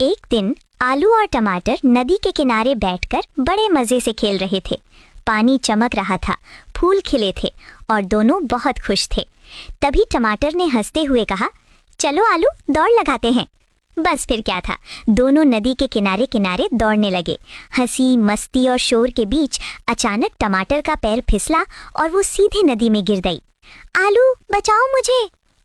एक दिन आलू और टमाटर नदी के किनारे बैठकर बड़े मजे से खेल रहे थे। पानी चमक रहा था, फूल खिले थे और दोनों बहुत खुश थे। तभी टमाटर ने हंसते हुए कहा, चलो आलू, दौड़ लगाते हैं। बस फिर क्या था, दोनों नदी के किनारे किनारे दौड़ने लगे। हंसी मस्ती और शोर के बीच अचानक टमाटर का पैर फिसला और वो सीधे नदी में गिर गई। आलू, बचाओ मुझे!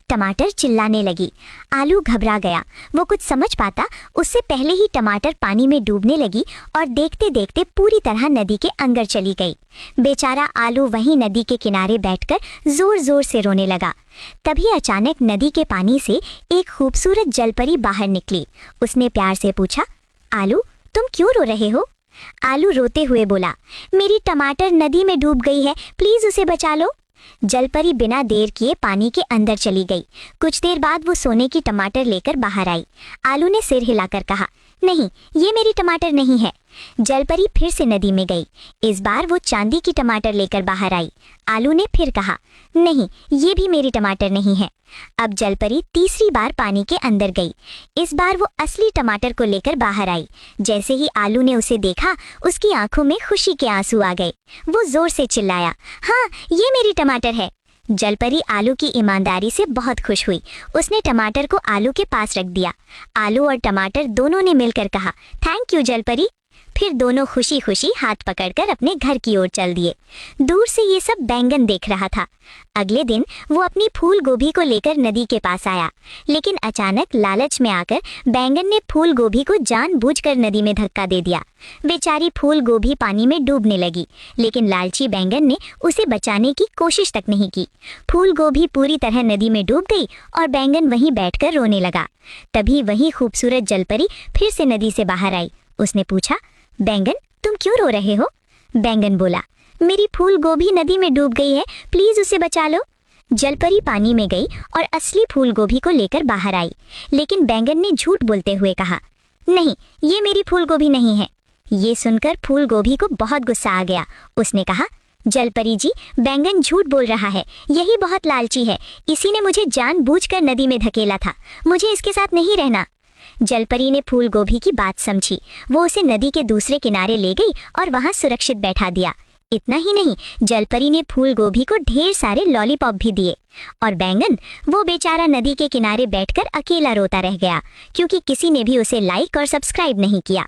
टमाटर चिल्लाने लगी। आलू घबरा गया। वो कुछ समझ पाता उससे पहले ही टमाटर पानी में डूबने लगी और देखते देखते पूरी तरह नदी के अंदर चली गई। बेचारा आलू वहीं नदी के किनारे बैठकर जोर जोर से रोने लगा। तभी अचानक नदी के पानी से एक खूबसूरत जलपरी बाहर निकली। उसने प्यार से पूछा, आलू, तुम क्यों रो रहे हो? आलू रोते हुए बोला, मेरी टमाटर नदी में डूब गई है, प्लीज उसे बचा लो। जलपरी बिना देर किए पानी के अंदर चली गई। कुछ देर बाद वो सोने की टमाटर लेकर बाहर आई। आलू ने सिर हिलाकर कहा, नहीं, ये मेरी टमाटर नहीं है। जलपरी फिर से नदी में गई। इस बार वो चांदी की टमाटर लेकर बाहर आई। आलू ने फिर कहा, नहीं, ये भी मेरी टमाटर नहीं है। अब जलपरी तीसरी बार पानी के अंदर गई। इस बार वो असली टमाटर को लेकर बाहर आई। जैसे ही आलू ने उसे देखा, उसकी आंखों में खुशी के आंसू आ गए। वो जोर से चिल्लाया, हाँ, ये मेरी टमाटर है। जलपरी आलू की ईमानदारी से बहुत खुश हुई। उसने टमाटर को आलू के पास रख दिया। आलू और टमाटर दोनों ने मिलकर कहा, थैंक यू जलपरी। फिर दोनों खुशी खुशी हाथ पकड़कर अपने घर की ओर चल दिए। दूर से ये सब बैंगन देख रहा था। अगले दिन वो अपनी फूल गोभी को लेकर नदी के पास आया, लेकिन अचानक लालच में आकर बैंगन ने फूल गोभी को जानबूझकर नदी में धक्का दे दिया। बेचारी फूल गोभी पानी में डूबने लगी, लेकिन लालची बैंगन ने उसे बचाने की कोशिश तक नहीं की। फूल गोभी पूरी तरह नदी में डूब गई और बैंगन वहीं बैठकर रोने लगा। तभी वही खूबसूरत जलपरी फिर से नदी से बाहर आई। उसने पूछा, बैंगन, तुम क्यों रो रहे हो? बैंगन बोला, मेरी फूल गोभी नदी में डूब गई है, प्लीज उसे बचा लो। जलपरी पानी में गई और असली फूल गोभी को लेकर बाहर आई, लेकिन बैंगन ने झूठ बोलते हुए कहा, नहीं, ये मेरी फूल गोभी नहीं है। ये सुनकर फूल गोभी को बहुत गुस्सा आ गया। उसने कहा, जलपरी जी, बैंगन झूठ बोल रहा है, यही बहुत लालची है, इसी ने मुझे जानबूझकर नदी में धकेला था, मुझे इसके साथ नहीं रहना। जलपरी ने फूल गोभी की बात समझी। वो उसे नदी के दूसरे किनारे ले गई और वहां सुरक्षित बैठा दिया। इतना ही नहीं, जलपरी ने फूल गोभी को ढेर सारे लॉलीपॉप भी दिए। और बैंगन, वो बेचारा नदी के किनारे बैठकर अकेला रोता रह गया, क्योंकि किसी ने भी उसे लाइक और सब्सक्राइब नहीं किया।